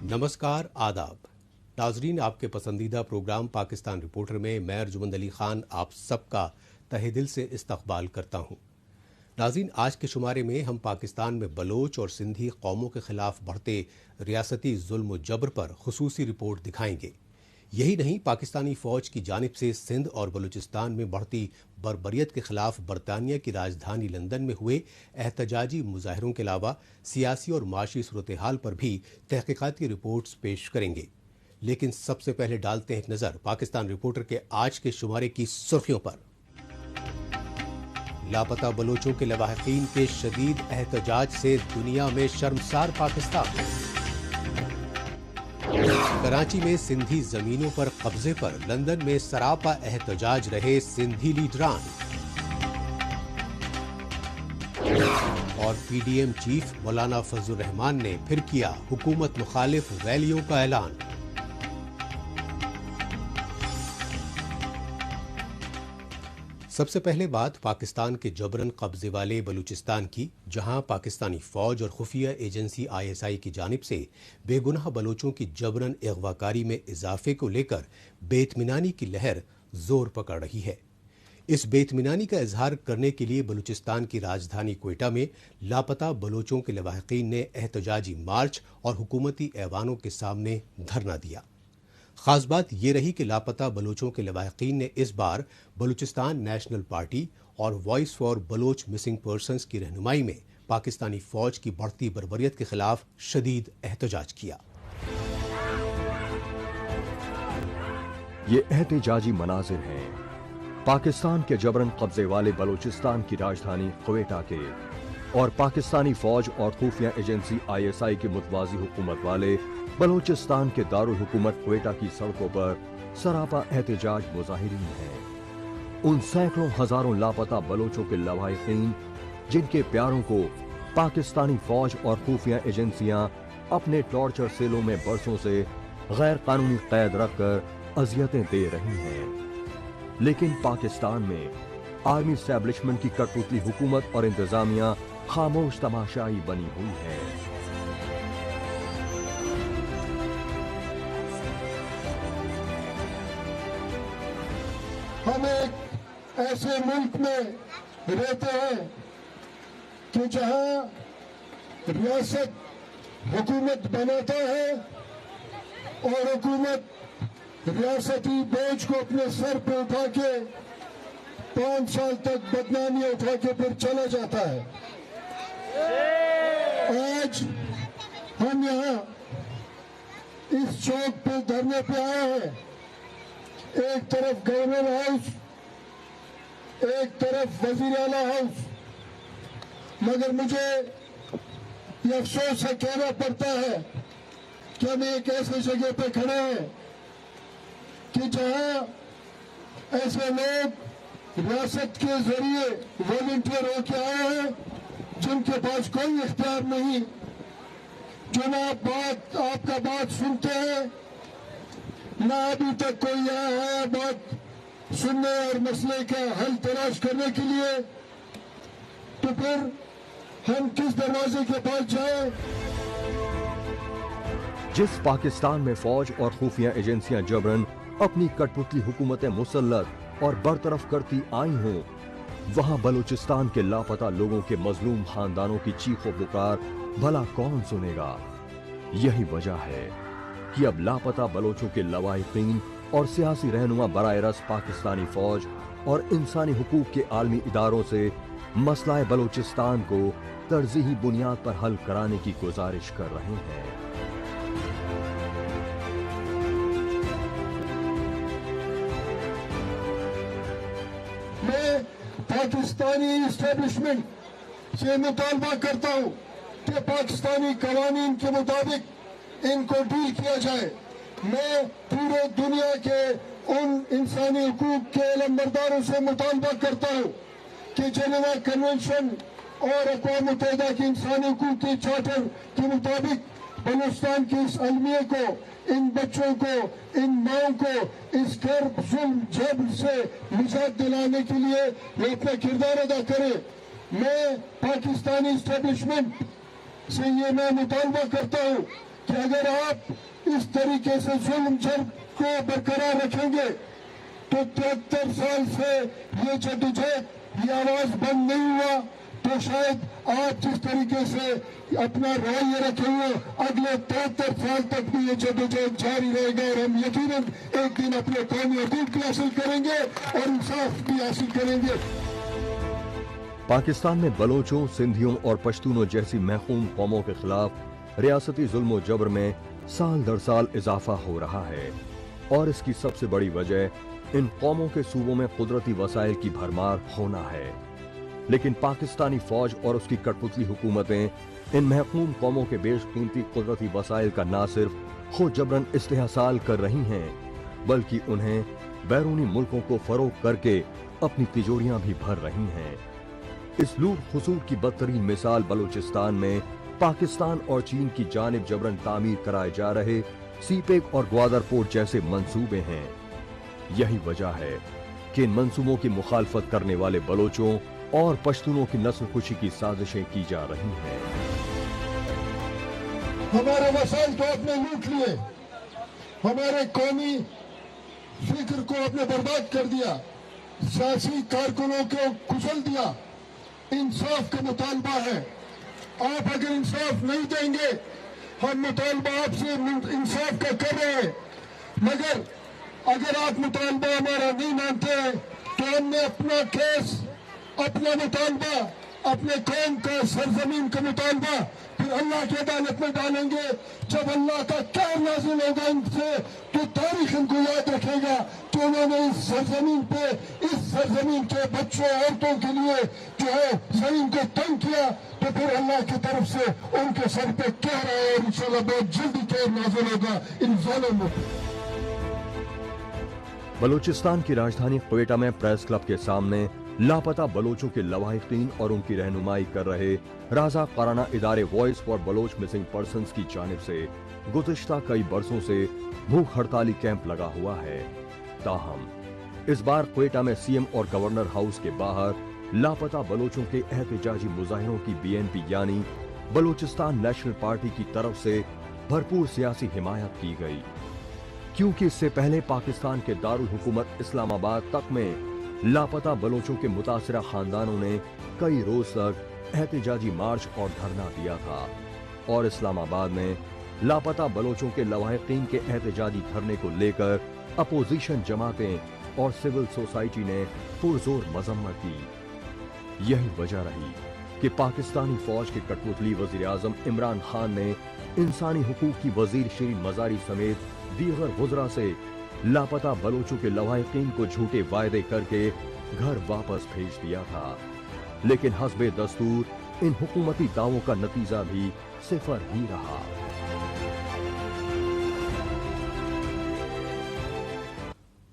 नमस्कार, आदाब नाजरीन, आपके पसंदीदा प्रोग्राम पाकिस्तान रिपोर्टर में मैं अर्जुमंद अली खान आप सबका तहे दिल से इस्तकबाल करता हूँ। नाजरीन, आज के शुमारे में हम पाकिस्तान में बलोच और सिंधी कौमों के खिलाफ बढ़ते रियासती जुल्म व जबर पर खुसूसी रिपोर्ट दिखाएंगे। यही नहीं, पाकिस्तानी फौज की जानिब से सिंध और बलूचिस्तान में बढ़ती बर्बरियत के खिलाफ बरतानिया की राजधानी लंदन में हुए एहतजाजी मुजाहरों के अलावा सियासी और माशी सूरत हाल पर भी तहकीकाती रिपोर्ट्स पेश करेंगे। लेकिन सबसे पहले डालते हैं एक नज़र पाकिस्तान रिपोर्टर के आज के शुमारे की सुर्खियों पर। लापता बलोचों के लवाहिकीन के शदीद एहतजाज से दुनिया में शर्मसार पाकिस्तान। कराची में सिंधी जमीनों पर कब्जे पर लंदन में सरापा एहतजाज रहे सिंधी लीडरान। और पीडीएम चीफ मौलाना फजलुर रहमान ने फिर किया हुकूमत मुखालिफ रैलियों का ऐलान। सबसे पहले बात पाकिस्तान के जबरन कब्जे वाले बलूचिस्तान की, जहां पाकिस्तानी फौज और खुफिया एजेंसी आईएसआई की जानिब से बेगुनाह बलोचों की जबरन अगवाकारी में इजाफे को लेकर बेइत्मीनानी की लहर जोर पकड़ रही है। इस बेइत्मीनानी का इजहार करने के लिए बलूचिस्तान की राजधानी क्वेटा में लापता बलोचों के लवाहिकीन ने एहतजाजी मार्च और हुकूमती ऐवानों के सामने धरना दिया। खास बात यह रही कि लापता बलोचों के लवाहिकीन ने इस बार बलूचिस्तान नेशनल पार्टी और Voice for Baloch Missing Persons की रहनुमाई में पाकिस्तानी फौज की बढ़ती बर्बरियत के खिलाफ शदीद एहतजाज किया। ये एहतजाजी मनाजिर हैं पाकिस्तान के जबरन कब्जे वाले बलूचिस्तान की राजधानी क्वेटा के, और पाकिस्तानी फौज और खुफिया एजेंसी आईएसआई की मुतवाजी हुकूमत वाले बलूचिस्तान के दारुल हुकूमत क्वेटा की सड़कों पर सरापा एहतजाज मुजाहिरीन हैं। उन सैकड़ों हजारों लापता बलोचों के लवाहिकीन जिनके प्यारों को पाकिस्तानी फौज और खुफिया एजेंसियां अपने टॉर्चर सेलों में बरसों से गैर कानूनी कैद रखकर अजियतें दे रही हैं, लेकिन पाकिस्तान में आर्मी एस्टैब्लिशमेंट की कठपुतली हुकूमत और इंतजामिया खामोश तमाशाई बनी हुई है। हम एक ऐसे मुल्क में रहते हैं कि जहां रियासत हुकूमत बनाता है और हुकूमत रियासती बोझ को अपने सर पे उठा के 5 साल तक बदनामी उठा के फिर चला जाता है। आज हम यहाँ इस चौक पे धरने पे आए हैं। एक तरफ गवर्नर हाउस, एक तरफ वजीर आला हाउस, मगर मुझे ये अफसोस से कहना पड़ता है कि हम एक ऐसी जगह पे खड़े हैं कि जहां ऐसे लोग रियासत के जरिए वॉलंटियर होके आए हैं जिनके पास कोई इख्तियार नहीं, जो ना आपका बात सुनते हैं, ना अभी तक कोई यहाँ आया बात सुनने और मसले का हल तलाश करने के लिए, तो फिर हम किस दरवाजे के पास जाएं? जिस पाकिस्तान में फौज और खुफिया एजेंसियां जबरन अपनी कठपुतली हुकूमतें मुसल्लत और बरतरफ करती आई हों, वहां बलूचिस्तान के लापता लोगों के मजलूम खानदानों की चीखों पुकार भला कौन सुनेगा। यही वजह है कि अब लापता बलोचों के लवाहिकीन और सियासी रहनुमा बराए रास्त पाकिस्तानी फौज और इंसानी हुकूक के आलमी इदारों से मसला बलूचिस्तान को तरजीही बुनियाद पर हल कराने की गुजारिश कर रहे हैं। मैं पाकिस्तानी एस्टेब्लिशमेंट से मुतालबा करता हूँ कि पाकिस्तानी कवानीन के मुताबिक इनको डील किया जाए। मैं पूरे दुनिया के उन इंसानी हुकूक के इल्मबरदारों से मुतालबा करता हूँ कि जेनेवा कन्वेंशन और अक़वाम मुत्तहिदा की इंसानी हुकूक की चार्टर के मुताबिक बलूचिस्तान की इस अलमिया को, इन बच्चों को, इन माओं को इस गर्ब जुल्म जबर से निजात दिलाने के लिए वो अपना किरदार अदा करे। मैं पाकिस्तानी एस्टेब्लिशमेंट से ये मैं मुतालबा करता हूँ کہ اگر آپ اس طریقے سے ظلم جبر کو برقرار رکھیں گے تو 73 سال سے یہ جدوجہد یہ آواز بند نہیں ہوا، تو شاید آپ جس طریقے سے اپنا رویہ رکھیں گے اگلے 73 سال تک بھی یہ جدوجہد جاری رہے گا، اور ہم یقیناً ایک دن اپنے قومی حقوق بھی حاصل کریں گے اور انصاف بھی حاصل کریں گے۔ پاکستان میں بلوچوں، سندھیوں اور پشتونوں جیسی محکوم قوموں کے خلاف ریاستی ظلم و جبر میں سال در سال اضافہ ہو رہا ہے، اور اس کی سب سے بڑی وجہ ان قوموں کے صوبوں میں قدرتی وسائل کی بھرمار ہونا ہے۔ لیکن پاکستانی فوج اور اس کی کٹ پتلی حکومتیں ان محکوم قوموں کے بیش قیمتی قدرتی وسائل کا نہ صرف خود جبراً استحصال کر رہی ہیں بلکہ انہیں بیرونی ملکوں کو فروغ کر کے اپنی تجوریاں بھی بھر رہی ہیں۔ اس لوٹ خسوٹ کی بدترین مثال بلوچستان میں پاکستان اور چین کی جانب جبراً تعمیر کرائے جا رہے سی پیک اور گوادر پورٹ جیسے منصوبے ہیں۔ یہی وجہ ہے کہ ان منصوبوں کی مخالفت کرنے والے بلوچوں اور پشتونوں کی نسل کشی کی سازشیں کی جا رہی ہیں۔ ہمارے وسائل تو آپ نے لوٹ لیے، ہمارے قومی فکر کو آپ نے برباد کر دیا، سیاسی کارکنوں کو کچل دیا۔ انصاف کا مطالبہ ہے، آپ اگر انصاف نہیں دیں گے، ہم مطالبہ آپ سے انصاف کا کر رہے ہیں، مگر اگر آپ مطالبہ ہمارا نہیں مانتے ہیں تو ہم نے اپنا کیس، اپنا مطالبہ، اپنے قوم کا سرزمین کا مطالبہ پھر اللہ کی عدالت میں ڈالیں گے۔ جب اللہ کا قہر نازل ہوگا ان سے تو تاریخ ان کو یاد رکھے گا کہ انہوں نے اس سرزمین پہ، اس سرزمین کے بچوں عورتوں کے لیے جو ہے زمین کو تنگ کیا، تو پھر اللہ کی طرف سے ان کے سر پہ قہر آئے اور انشاءاللہ بہت جلدی قہر نازل ہوگا ان ظالموں پہ۔ بلوچستان کی راجدھانی کوئٹہ میں پریس کلب کے سامنے لاپتہ بلوچوں کے لواحقین اور ان کی رہنمائی کر رہے رازہ قرانہ ادارے Voice for Baloch Missing Persons کی جانب سے گزشتہ کئی برسوں سے بھوک ہڑتالی کیمپ لگا ہوا ہے۔ تاہم اس بار کوئٹہ میں سی ایم اور گورنر ہاؤس کے باہر لاپتہ بلوچوں کے احتجاجی مظاہروں کی BNP یعنی بلوچستان نیشنل پارٹی کی طرف سے بھرپور سیاسی حمایت کی گئی، کیونکہ اس سے پہلے پاکستان کے دارالحکومت اسلام آباد تک میں لاپتہ بلوچوں کے متاثرہ خاندانوں نے کئی روز تک احتجاجی مارچ اور دھرنا دیا تھا، اور اسلام آباد میں لاپتہ بلوچوں کے لواحقین کے احتجاجی دھرنے کو لے کر اپوزیشن جماعتیں اور سول سوسائٹی نے پرزور مذمت کی۔ یہی وجہ رہی کہ پاکستانی فوج کے کٹ پتلی وزیر اعظم عمران خان نے انسانی حقوق کی وزیر شیرین مزاری سمیت دیگر وزراء سے لاپتہ بلوچوں کے لواحقین کو جھوٹے وعدے کر کے گھر واپس بھیج دیا تھا، لیکن حسب دستور ان حکومتی دعووں کا نتیجہ بھی صفر ہی رہا۔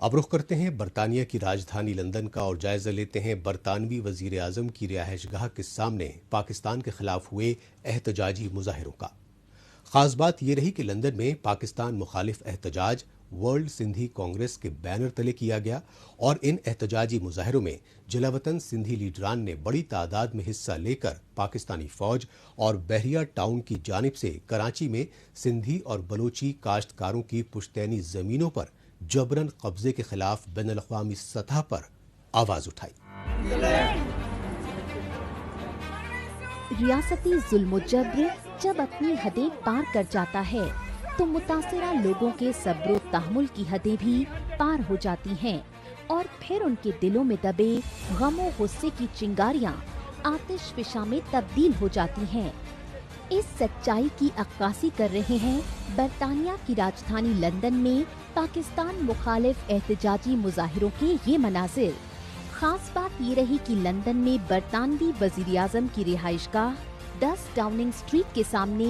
اب رخ کرتے ہیں برطانیہ کی راجدھانی لندن کا اور جائزہ لیتے ہیں برطانوی وزیر اعظم کی رہائش گاہ کے سامنے پاکستان کے خلاف ہوئے احتجاجی مظاہروں کا۔ خاص بات یہ رہی کہ لندن میں پاکستان مخالف احتجاج ورلڈ سندھی کانگریس کے بینر تلے کیا گیا، اور ان احتجاجی مظاہروں میں جلاوطن سندھی لیڈران نے بڑی تعداد میں حصہ لے کر پاکستانی فوج اور بحریہ ٹاؤن کی جانب سے کراچی میں سندھی اور بلوچی کاشتکاروں کی پشتینی زمینوں پر جبراً قبضے کے خلاف بین الاقوامی سطح پر آواز اٹھائی۔ ریاستی ظلم و جبر جب اپنی حدیں پار کر جاتا ہے تو متاثرہ لوگوں کے صبر و تحمل کی حدیں بھی پار ہو جاتی ہیں، اور پھر ان کے دلوں میں دبے غم و غصے کی چنگاریاں آتش فشاں میں تبدیل ہو جاتی ہیں۔ اس سچائی کی عکاسی کر رہے ہیں برطانیہ کی راجدھانی لندن میں پاکستان مخالف احتجاجی مظاہروں کے یہ مناظر۔ خاص بات یہ رہی کہ لندن میں برطانوی وزیر اعظم کی رہائش گاہ 10 ڈاؤننگ اسٹریٹ کے سامنے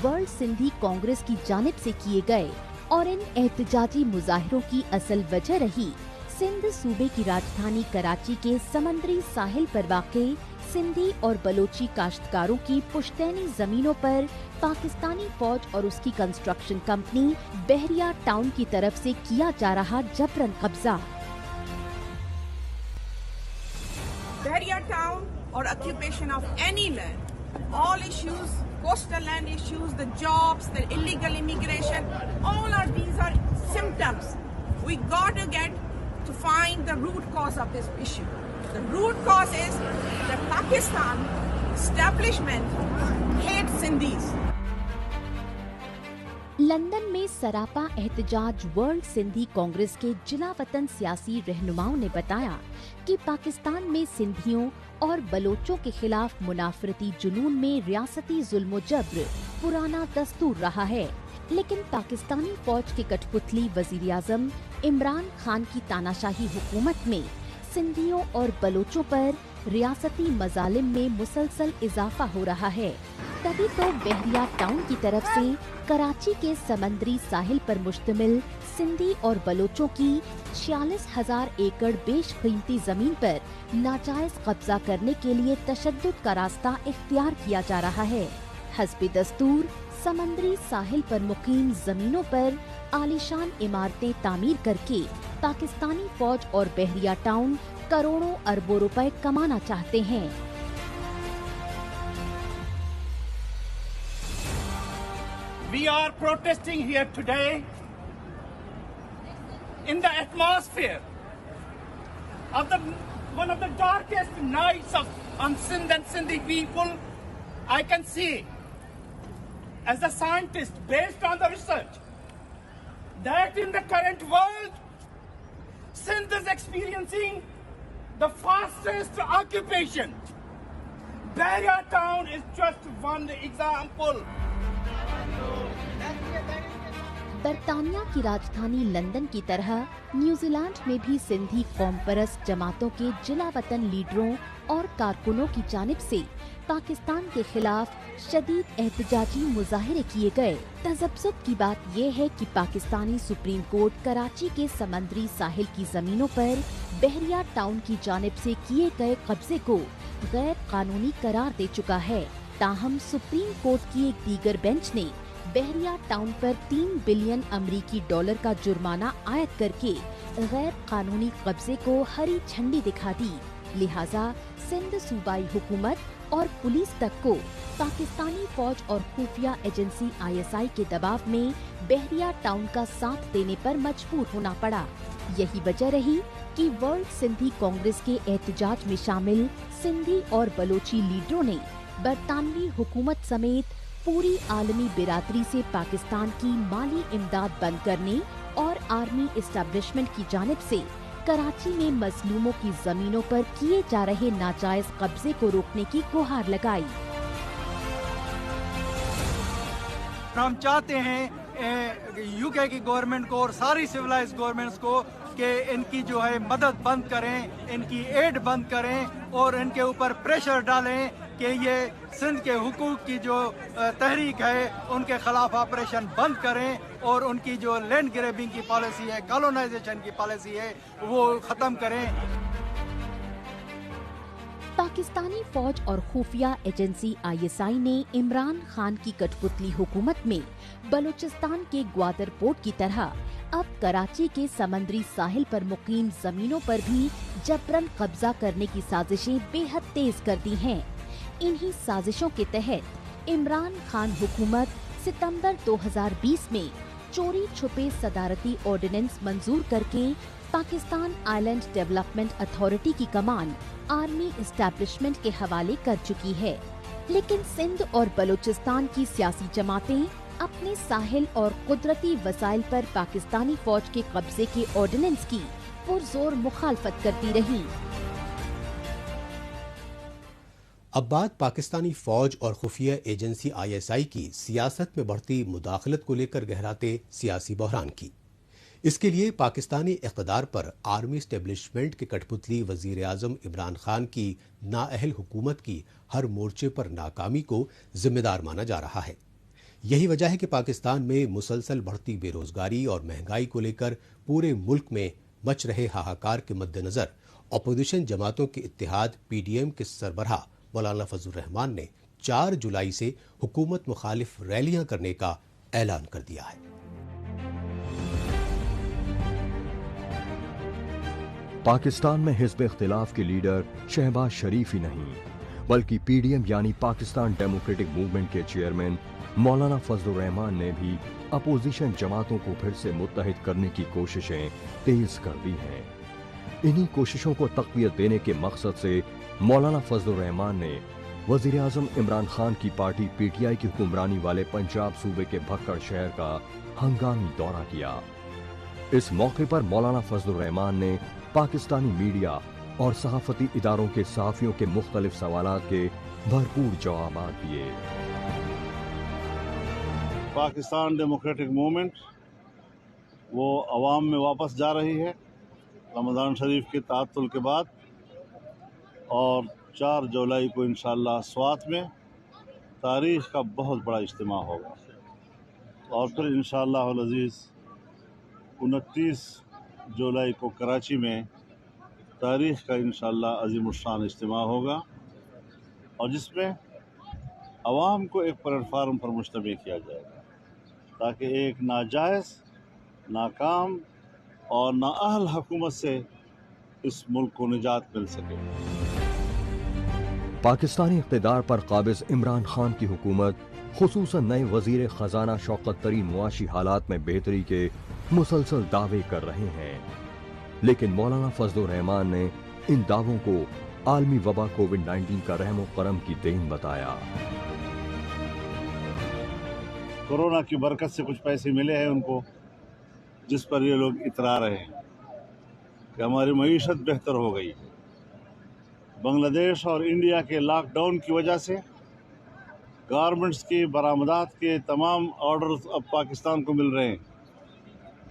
ورلڈ سندھی کانگریس کی جانب سے کیے گئے، اور ان احتجاجی مظاہروں کی اصل وجہ رہی سندھ صوبے کی راجدھانی کراچی کے سمندری ساحل پر واقع سندھی اور بلوچی کاشتکاروں کی پشتینی زمینوں پر پاکستانی فوج اور اس کی کنسٹرکشن کمپنی بحریہ ٹاؤن کی طرف سے کیا جا رہا جبراً قبضہ۔ Bahria town or occupation of any land all issues, coastal land issues, the jobs, the illegal immigration, these are symptoms. We got to find the root cause of this issue. The root cause is that Pakistan establishment hates Sindhis. London में सरापा एहतजाज world Sindhi Congress के जिला वतन सियासी रहनुमाओं ने बताया कि पाकिस्तान में सिंधियों और बलोचों के खिलाफ मुनाफरती जुनून में रियासती जुल्म जब्र पुराना दस्तूर रहा है, लेकिन पाकिस्तानी फौज के कठपुतली वजीर आजम इमरान खान की तानाशाही हुकूमत में सिंधियों और बलोचों पर रियासती मजालिम में मुसलसल इजाफा हो रहा है। तभी तो बहरिया टाउन की तरफ से कराची के समंदरी साहिल पर मुश्तमिल सिंधी और बलोचों की 46,000 एकड़ बेशकीमती जमीन पर नाजायज कब्जा करने के लिए तशद्दुद का रास्ता इख्तियार किया जा रहा है। हस्बे दस्तूर समंदरी साहिल पर मुकीम जमीनों पर आलीशान इमारतें तामीर करके पाकिस्तानी फौज और बहरिया टाउन करोड़ों अरबों रुपए कमाना चाहते हैं। We are protesting here today in the atmosphere of one of the darkest nights on Sindh and Sindhi people. I can see, as a scientist, based on the research, that in the current world, Sindh is experiencing the fastest occupation. Bahria town is just one example. बरतानिया की राजधानी London की तरह New Zealand में भी सिंधी कौम परस्त जमातों के जिला वतन लीडरों और कारकुनों की जानिब से पाकिस्तान के खिलाफ शदीद एहतजाजी मुजाहिरे किए गए। तजब्जुब की बात यह है कि पाकिस्तानी सुप्रीम कोर्ट कराची के समंदरी साहिल की जमीनों पर बहरिया टाउन की जानिब से किए गए कब्जे को गैर कानूनी करार दे चुका है। ताहम सुप्रीम कोर्ट की एक दीगर बेंच ने बहरिया टाउन पर 3 बिलियन अमरीकी डॉलर का जुर्माना आयद करके गैर कानूनी कब्जे को हरी झंडी दिखा दी। लिहाजा सिंध सूबाई हुकूमत और पुलिस तक को पाकिस्तानी फौज और खुफिया एजेंसी ISI के दबाव में बहरिया टाउन का साथ देने पर मजबूर होना पड़ा। यही वजह रही कि वर्ल्ड सिंधी कांग्रेस के एहतजाज में शामिल सिंधी और बलोची लीडरों ने बरतानवी हुकूमत समेत पूरी आलमी बिरादरी से पाकिस्तान की माली इमदाद बंद करने और आर्मी एस्टेब्लिशमेंट की जानिब से कराची में मजलूमों की जमीनों पर किए जा रहे नाजायज कब्जे को रोकने की गुहार लगाई। हम चाहते हैं UK की गवर्नमेंट को और सारी सिविलाइज्ड गवर्नमेंट्स को कि इनकी जो है मदद बंद करें, इनकी एड बंद करें और इनके ऊपर प्रेशर डालें कि ये सिंध के हुकूक की जो तहरीक है उनके खिलाफ ऑपरेशन बंद करें और उनकी जो लैंड ग्रैबिंग की पॉलिसी है, कॉलोनाइजेशन की पॉलिसी है, वो खत्म करें। पाकिस्तानी फौज और खुफिया एजेंसी ISI ने इमरान खान की कठपुतली हुकूमत में बलूचिस्तान के ग्वादर पोर्ट की तरह अब कराची के समंदरी साहिल पर मुकीम जमीनों पर भी जबरन कब्जा करने की साजिशें बेहद तेज कर दी हैं। इन्हीं साजिशों के तहत इमरान खान हुकूमत सितंबर 2020 में चोरी छुपे सदारती ऑर्डिनेंस मंजूर करके पाकिस्तान आइलैंड डेवलपमेंट अथॉरिटी की कमान आर्मी एस्टेब्लिशमेंट के हवाले कर चुकी है। लेकिन सिंध और बलूचिस्तान की सियासी जमातें अपने साहिल और कुदरती वसाइल पर पाकिस्तानी फौज के कब्जे के ऑर्डिनेंस की पुरजोर मुखालफत करती रही। अब बात पाकिस्तानी फौज और खुफिया एजेंसी ISI की सियासत में बढ़ती मुदाखलत को लेकर गहराते सियासी बहरान की। इसके लिए पाकिस्तानी इक़्तिदार पर आर्मी एस्टेब्लिशमेंट के कठपुतली वजीर आजम इमरान खान की नाअहल हुकूमत की हर मोर्चे पर नाकामी को जिम्मेदार माना जा रहा है। यही वजह है कि पाकिस्तान में मुसलसल बढ़ती बेरोजगारी और महंगाई को लेकर पूरे मुल्क में मच रहे हाहाकार के मद्देनजर अपोजिशन जमातों के इत्तेहाद PDM के सरबराह मौलाना फजल रहमान ने 4 जुलाई से हुकूमत मुखालिफ रैलियां करने का ऐलान कर दिया है। पाकिस्तान में हिज़्ब इख्तिलाफ के लीडर शहबाज शरीफ ही नहीं बल्कि पीडीएम यानी पाकिस्तान डेमोक्रेटिक मूवमेंट के चेयरमैन मौलाना फजलुर रहमान ने भी अपोजिशन जमातों को फिर से मुत्तहिद करने की कोशिशें तेज कर दी हैं। इन्हीं कोशिशों को तक़वियत देने के मकसद से मौलाना फजलुर रहमान ने वज़ीर आज़म इमरान खान की पार्टी पीटीआई की हुक्मरानी वाले पंजाब सूबे के भक्कड़ शहर का हंगामी दौरा किया। इस मौके पर मौलाना फजलुर रहमान ने पाकिस्तानी मीडिया और सहाफती इदारों के सहाफियों के मुख्तलिफ सवालात के भरपूर जवाब दिए। पाकिस्तान डेमोक्रेटिक मूवमेंट वो अवाम में वापस जा रही है रमज़ान शरीफ के तातुल के बाद, और 4 जुलाई को इंशाअल्लाह स्वात में तारीख़ का बहुत बड़ा इज्तिमा होगा, और फिर इंशाअल्लाह अल अज़ीज़ 29 जुलाई को कराची में तारीख़ का इंशाअल्लाह अज़ीमुश्शान इज्तिमा होगा, और जिसमें अवाम को एक प्लेटफार्म पर मुश्तमिल किया जाएगा ताकि एक नाजायज़, नाकाम और नाअहल हुकूमत से इस मुल्क को निजात मिल सके। पाकिस्तानी इक़्तिदार पर काबिज़ इमरान खान की हुकूमत खुसूसन नए वज़ीर ख़जाना शौकत तरीन मुआशी हालात में बेहतरी के मुसलसल दावे कर रहे हैं, लेकिन मौलाना फजलुर रहमान ने इन दावों को आलमी वबा कोविड-19 का रहम व करम की देन बताया। कोरोना की बरकत से कुछ पैसे मिले हैं उनको, जिस पर ये लोग इतरा रहे हैं कि हमारी मईशत बेहतर हो गई। बांग्लादेश और इंडिया के लॉकडाउन की वजह से गारमेंट्स की बरामदात के तमाम ऑर्डर्स अब पाकिस्तान को मिल रहे हैं,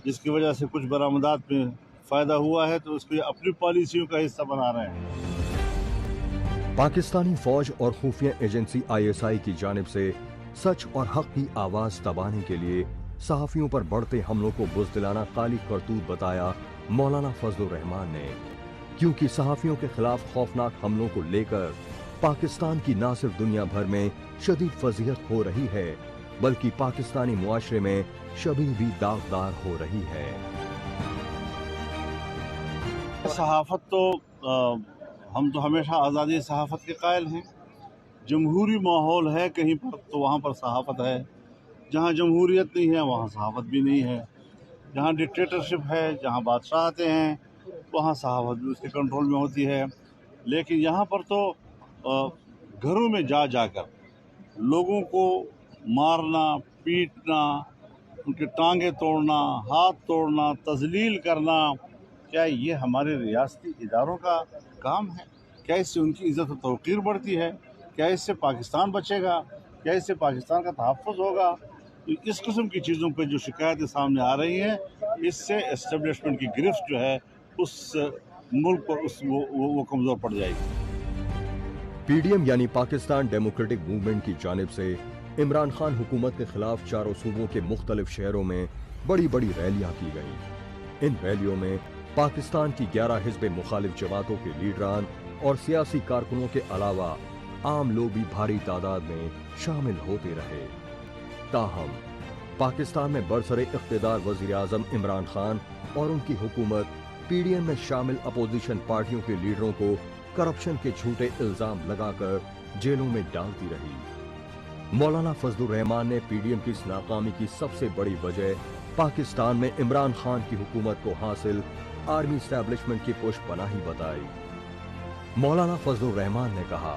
जिसकी वजह से कुछ बरामदात में फ़ायदा हुआ है, तो उसको अपनी पॉलिसियों का हिस्सा बना रहे हैं। पाकिस्तानी फौज और खुफिया एजेंसी ISI की जानिब से सच और हक की आवाज़ दबाने के लिए सहाफ़ियों पर बढ़ते हमलों को बुज़दिलाना काली करतूत बताया मौलाना फजलुर रहमान ने, क्योंकि सहाफ़ियों के खिलाफ खौफनाक हमलों को लेकर पाकिस्तान की न सिर्फ दुनिया भर में शदीद फजीहत हो रही है, बल्कि पाकिस्तानी मुआशरे में शबी भी दागदार हो रही है। सहाफ़त तो हम तो हमेशा आज़ादी सहाफ़त के कायल हैं। जमहूरी माहौल है कहीं पर तो वहाँ पर सहाफ़त है, जहाँ जमहूरियत नहीं है वहाँ सहाफ़त भी नहीं है, जहाँ डिक्टेटरशिप है, जहाँ बादशाह आते हैं वहाँ सहाफ़त भी उसके कंट्रोल में होती है। लेकिन यहाँ पर तो घरों में जा जाकर लोगों को मारना, पीटना, उनके टांगे तोड़ना, हाथ तोड़ना, तज़लील करना, क्या ये हमारे रियासती इदारों का काम है? क्या इससे उनकी इज़्ज़त व तौक़ीर बढ़ती है? क्या इससे पाकिस्तान बचेगा? क्या इससे पाकिस्तान का तहफ़्फ़ुज़ होगा? तो इस किस्म की चीज़ों पर जो शिकायतें सामने आ रही हैं, इससे एस्टेब्लिशमेंट की गिरफ्त जो है उस मुल्क पर वो कमज़ोर पड़ जाएगी। पीडीएम यानी पाकिस्तान डेमोक्रेटिक मूवमेंट की जानिब से इमरान खान हुकूमत के खिलाफ चारों सूबों के मुख्तलिफ शहरों में बड़ी बड़ी रैलियां की गईं। इन रैलियों में पाकिस्तान की 11 हिज़्ब मुखालिफ जमातों के लीडरान और सियासी कारकुनों के अलावा आम लोग भी भारी तादाद में शामिल होते रहे। ताहम पाकिस्तान में बरसरे इख्तिदार वज़ीर आज़म इमरान खान और उनकी हुकूमत पीडीएम में शामिल अपोजिशन पार्टियों के लीडरों को करप्शन के झूठे इल्जाम लगाकर जेलों में डालती रही। मौलाना फजलुर रहमान ने पीडीएम की इस नाकामी की सबसे बड़ी वजह पाकिस्तान में इमरान खान की हुकूमत को हासिल आर्मी एस्टैब्लिशमेंट की पुष्पनाही बताई। मौलाना फजलुर रहमान ने कहा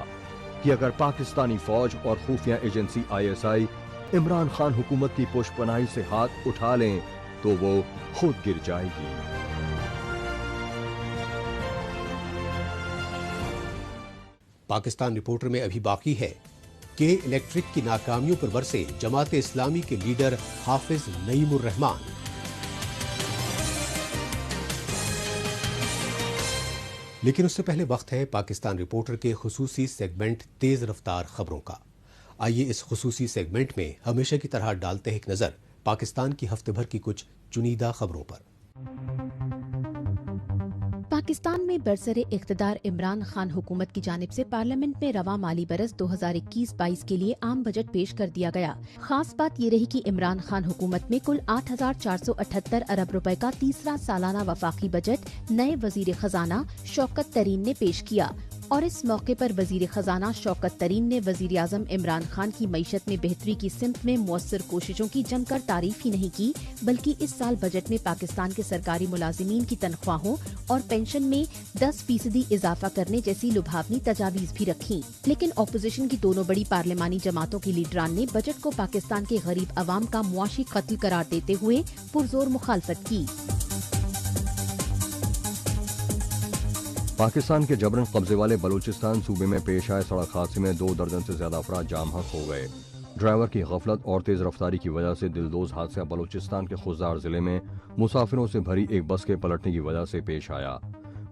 कि अगर पाकिस्तानी फौज और खुफिया एजेंसी ISI इमरान खान हुकूमत की पुष्पनाही से हाथ उठा लें तो वो खुद गिर जाएगी। पाकिस्तान रिपोर्टर में अभी बाकी है कि इलेक्ट्रिक की नाकामियों पर बरसे जमात इस्लामी के लीडर हाफिज नईमुर रहमान। लेकिन उससे पहले वक्त है पाकिस्तान रिपोर्टर के खुसूसी सेगमेंट तेज रफ्तार खबरों का। आइए इस खुसूसी सेगमेंट में हमेशा की तरह डालते हैं एक नजर पाकिस्तान की हफ्ते भर की कुछ चुनिंदा खबरों पर। पाकिस्तान में बरसरे इख्तिदार इमरान खान हुकूमत की जानिब से पार्लियामेंट में रवा माली बरस 2021-22 के लिए आम बजट पेश कर दिया गया। खास बात ये रही कि इमरान खान हुकूमत में कुल 8,478 अरब रुपए का तीसरा सालाना वफाकी बजट नए वजीर खजाना शौकत तरीन ने पेश किया اور اس موقع پر وزیر خزانہ شوکت ترین نے وزیر اعظم عمران خان کی معیشت میں بہتری کی سمت میں مؤثر کوششوں کی جم کر تعریف ہی نہیں کی، بلکہ اس سال بجٹ میں پاکستان کے سرکاری ملازمین کی تنخواہوں اور پینشن میں 10% اضافہ کرنے جیسی لبھاونی تجاویز بھی رکھی۔ لیکن اپوزیشن کی دونوں بڑی پارلیمانی جماعتوں کے لیڈران نے بجٹ کو پاکستان کے غریب عوام کا معاشی قتل قرار دیتے ہوئے پرزور مخالفت کی۔ پاکستان کے جبرن قبضے والے بلوچستان صوبے میں پیش آئے سڑک حادثے میں 2 درجن سے زیادہ افراد جام حق ہو گئے۔ ڈرائیور کی غفلت اور تیز رفتاری کی وجہ سے دلدوز حادثہ بلوچستان کے خزار ضلع میں مسافروں سے بھری ایک بس کے پلٹنے کی وجہ سے پیش آیا۔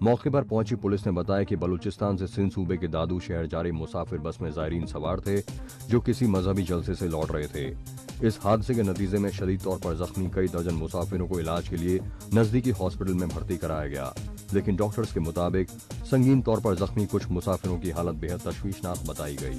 موقع پر پہنچی پولیس نے بتایا کہ بلوچستان سے سندھ صوبے کے دادو شہر جاری مسافر بس میں زائرین سوار تھے جو کسی مذہبی جلسے سے لوٹ رہے تھے۔ اس حادثے کے نتیجے میں شدید طور پر زخمی کئی درجن مسافروں کو علاج کے لیے نزدیکی ہاسپٹل میں بھرتی کرایا گیا، لیکن ڈاکٹرز کے مطابق سنگین طور پر زخمی کچھ مسافروں کی حالت بہت تشویشناک بتائی گئی۔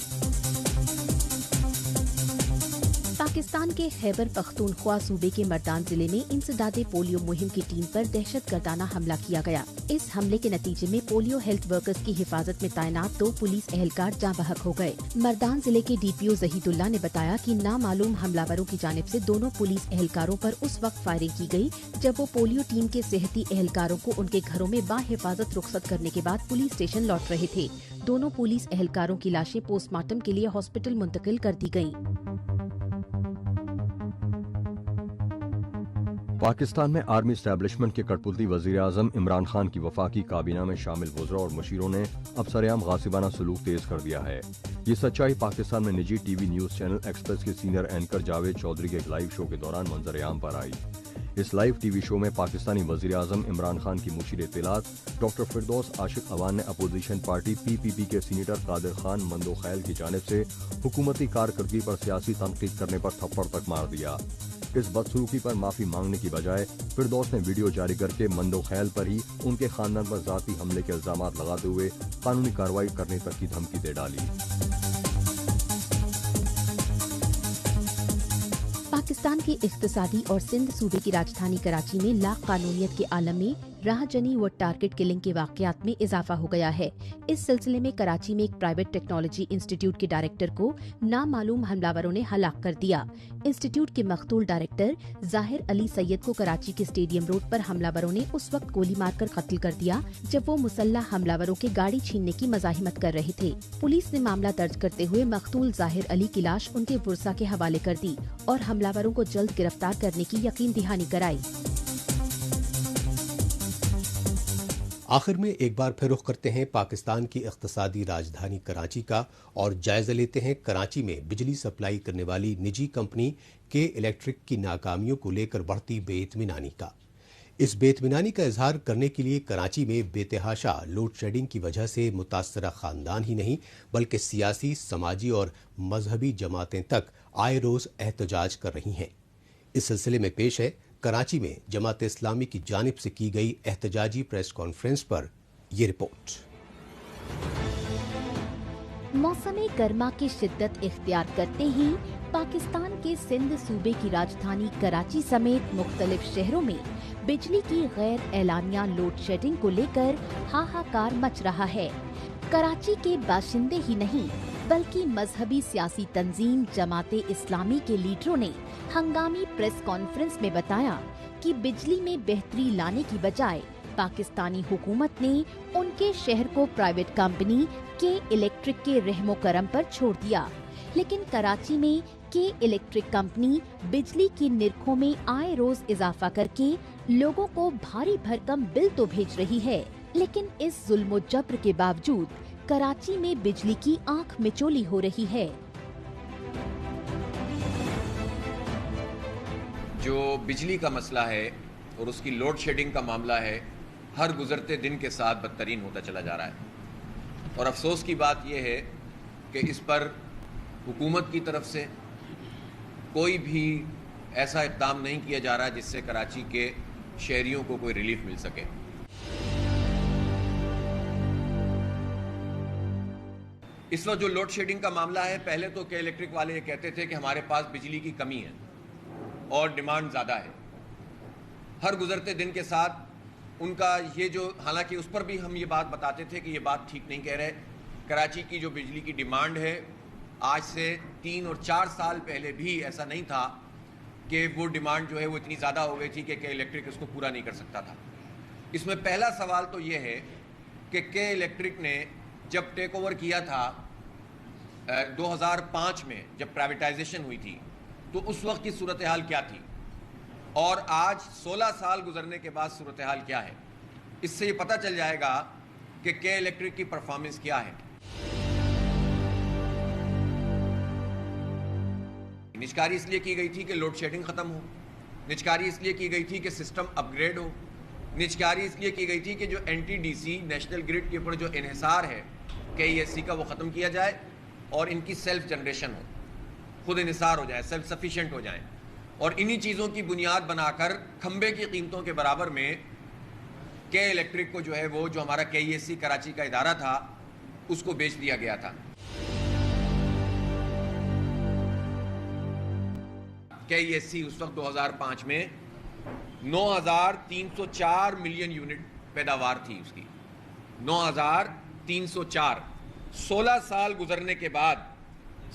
پاکستان کے خیبر پختونخوا صوبے کے مردان ضلع میں انسداد پولیو مہم کی ٹیم پر دہشت گردانہ حملہ کیا گیا۔ اس حملے کے نتیجے میں پولیو ہیلتھ ورکرز کی حفاظت میں تعینات 2 پولیس اہلکار جاں بحق ہو گئے۔ مردان ضلع کے ڈی پی او زہید اللہ نے بتایا کہ نامعلوم حملہ کی جانب سے دونوں پولیس اہلکاروں پر اس وقت فائرنگ کی گئی جب وہ پولیو ٹیم کے صحتی اہلکاروں کو ان کے گھروں میں باحفاظت رخصت کرنے کے بعد پولیس اسٹیشن لوٹ رہے تھے۔ دونوں پولیس اہلکاروں کی لاشیں پوسٹ مارٹم کے لیے ہاسپٹل منتقل کر دی گئیں۔ پاکستان میں آرمی اسٹیبلشمنٹ کے کٹپتلی وزیر اعظم عمران خان کی وفاقی کابینہ میں شامل وزراء اور مشیروں نے اب سرعام غاصبانہ سلوک تیز کر دیا ہے۔ یہ سچائی پاکستان میں نجی T V news channel express کے سینئر اینکر جاوید چودھری کے ایک لائیو شو کے دوران منظر عام پر آئی۔ اس لائیو ٹی وی شو میں پاکستانی وزیر اعظم عمران خان کی مشیر اطلاعات ڈاکٹر فردوس عاشق اوان نے اپوزیشن پارٹی پی پی پی کے سینیٹر قادر خان مندوخیل کی جانب سے حکومتی کارکردگی پر سیاسی تنقید کرنے پر تھپڑ تک مار دیا۔ اس بدسلوکی پر معافی مانگنے کی بجائے فردوس نے ویڈیو جاری کر کے مندوخیل پر ہی ان کے خاندان پر ذاتی حملے کے الزامات لگاتے ہوئے قانونی کارروائی کرنے تک کی دھمکی دے ڈالی۔ پاکستان کی اقتصادی اور سندھ صوبے کی راجدھانی کراچی میں لا قانونیت کے عالم میں راہ جنی و ٹارگٹ کلنگ کے واقعات میں اضافہ ہو گیا ہے۔ اس سلسلے میں کراچی میں ایک پرائیویٹ ٹیکنالوجی انسٹیٹیوٹ کے ڈائریکٹر کو نامعلوم حملاوروں نے ہلاک کر دیا۔ انسٹیٹیوٹ کے مقتول ڈائریکٹر ظاہر علی سید کو کراچی کے اسٹیڈیم روڈ پر حملاوروں نے اس وقت گولی مار کر قتل کر دیا جب وہ مسلح حملاوروں کے گاڑی چھیننے کی مزاحمت کر رہے تھے۔ پولیس نے معاملہ درج کرتے ہوئے مقتول ظاہر علی کی لاش ان کے ورثاء کے حوالے کر دی اور حملاوروں کو جلد گرفتار کرنے کی یقین دہانی کرائی۔ آخر میں ایک بار پھر رخ کرتے ہیں پاکستان کی اقتصادی راجدھانی کراچی کا اور جائزہ لیتے ہیں کراچی میں بجلی سپلائی کرنے والی نجی کمپنی کے الیکٹرک کی ناکامیوں کو لے کر بڑھتی بے اطمینانی کا۔ اس بے اطمینانی کا اظہار کرنے کے لیے کراچی میں بے تحاشا لوڈ شیڈنگ کی وجہ سے متاثرہ خاندان ہی نہیں بلکہ سیاسی، سماجی اور مذہبی جماعتیں تک آئے روز احتجاج کر رہی ہیں۔ اس سلسلے میں پیش ہے کراچی میں جماعت اسلامی کی جانب سے کی گئی احتجاجی پریس کانفرنس پر یہ رپورٹ۔ موسم گرما کی شدت اختیار کرتے ہی پاکستان کے سندھ صوبے کی راجدھانی کراچی سمیت مختلف شہروں میں بجلی کی غیر اعلانیہ لوڈ شیڈنگ کو لے کر ہاہاکار مچ رہا ہے۔ کراچی کے باشندے ہی نہیں بلکہ مذہبی سیاسی تنظیم جماعت اسلامی کے لیڈروں نے ہنگامی پریس کانفرنس میں بتایا کہ بجلی میں بہتری لانے کی بجائے پاکستانی حکومت نے ان کے شہر کو پرائیویٹ کمپنی کے الیکٹرک کے رحم و کرم پر چھوڑ دیا، لیکن کراچی میں کے الیکٹرک کمپنی بجلی کی نرخوں میں آئے روز اضافہ کر کے لوگوں کو بھاری بھرکم بل تو بھیج رہی ہے، لیکن اس ظلم و جبر کے باوجود کراچی میں بجلی کی آنکھ مچولی ہو رہی ہے۔ جو بجلی کا مسئلہ ہے اور اس کی لوڈ شیڈنگ کا معاملہ ہے، ہر گزرتے دن کے ساتھ بدترین ہوتا چلا جا رہا ہے، اور افسوس کی بات یہ ہے کہ اس پر حکومت کی طرف سے کوئی بھی ایسا اقدام نہیں کیا جا رہا جس سے کراچی کے شہریوں کو کوئی ریلیف مل سکے۔ اس وقت جو لوڈ شیڈنگ کا معاملہ ہے، پہلے تو کہ الیکٹرک والے یہ کہتے تھے کہ ہمارے پاس بجلی کی کمی ہے اور ڈیمانڈ زیادہ ہے۔ ہر گزرتے دن کے ساتھ ان کا یہ جو حالانکہ اس پر بھی ہم یہ بات بتاتے تھے کہ یہ بات ٹھیک نہیں کہہ رہے. کراچی کی جو بجلی کی ڈیمانڈ ہے آج سے 3 اور 4 سال پہلے بھی ایسا نہیں تھا کہ وہ ڈیمانڈ جو ہے وہ اتنی زیادہ ہو گئی تھی کہ الیکٹرک اس کو پورا نہیں کر سکتا تھا. اس میں پہلا سوال تو یہ ہے کہ الیکٹرک نے جب ٹیک اوور کیا تھا 2005 میں جب پرائیویٹائزیشن ہوئی تھی تو اس وقت کی صورتحال کیا تھی اور آج 16 سال گزرنے کے بعد صورتحال کیا ہے. اس سے یہ پتہ چل جائے گا کہ الیکٹرک کی پرفارمنس کیا ہے. نجکاری اس لیے کی گئی تھی کہ لوڈ شیڈنگ ختم ہو, نجکاری اس لیے کی گئی تھی کہ سسٹم اپ گریڈ ہو, نجکاری اس لیے کی گئی تھی کہ جو NTDC نیشنل گریڈ کے اوپر جو انحصار ہے KESC کا وہ ختم کیا جائے اور ان کی سیلف جنریشن ہو, خود انحصار ہو جائے, سیلف سفیشینٹ ہو جائیں. اور انہی چیزوں کی بنیاد بنا کر کھمبے کی قیمتوں کے برابر میں الیکٹرک کو جو ہے وہ جو ہمارا KESC کراچی کا ادارہ تھا اس کو بیچ دیا گیا تھا. KESC اس وقت 2005 میں 9,304 ملین یونٹ پیداوار تھی اس کی, 9,304. 16 سال گزرنے کے بعد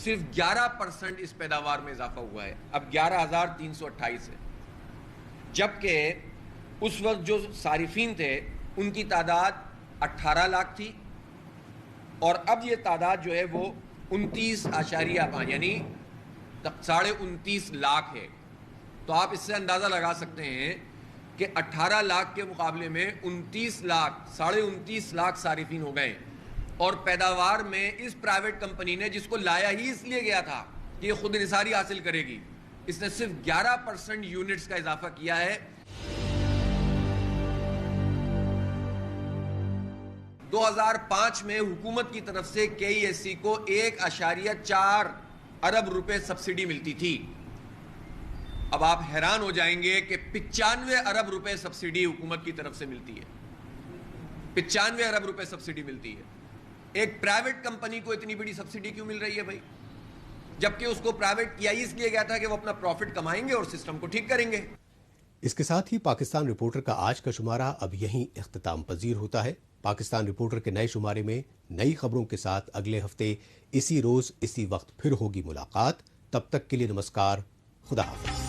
صرف 11% اس پیداوار میں اضافہ ہوا ہے, اب 11,328 ہے. جبکہ اس وقت جو صارفین تھے ان کی تعداد 18 لاکھ تھی اور اب یہ تعداد جو ہے وہ 29.5 یعنی 29.5 لاکھ ہے. تو آپ اس سے اندازہ لگا سکتے ہیں کہ 18 لاکھ کے مقابلے میں 29 لاکھ 29.5 لاکھ صارفین ہو گئے. اور پیداوار میں اس پرائیویٹ کمپنی نے جس کو لایا ہی اس لیے گیا تھا کہ یہ خود انحصاری حاصل کرے گی, اس نے صرف 11% یونٹس کا اضافہ کیا ہے. 2005 میں حکومت کی طرف سے KESC کو 1.4 ارب روپے سبسڈی ملتی تھی. اب آپ حیران ہو جائیں گے کہ 95 ارب روپے سبسڈی حکومت کی طرف سے ملتی ہے. 95 ارب روپے سبسڈی ملتی ہے. ایک پرائیویٹ کمپنی کو اتنی بڑی سبسڈی کیوں مل رہی ہے بھائی, جبکہ اس کو پرائیویٹ کیا اس لیے گیا تھا کہ وہ اپنا پروفٹ کمائیں گے اور سسٹم کو ٹھیک کریں گے. اس کے ساتھ ہی پاکستان رپورٹر کا آج کا شمارہ اب یہیں اختتام پذیر ہوتا ہے. پاکستان رپورٹر کے نئے شمارے میں نئی خبروں کے ساتھ اگلے ہفتے اسی روز اسی وقت پھر ہوگی ملاقات. تب تک کے لیے نمسکار, خدا حافظ.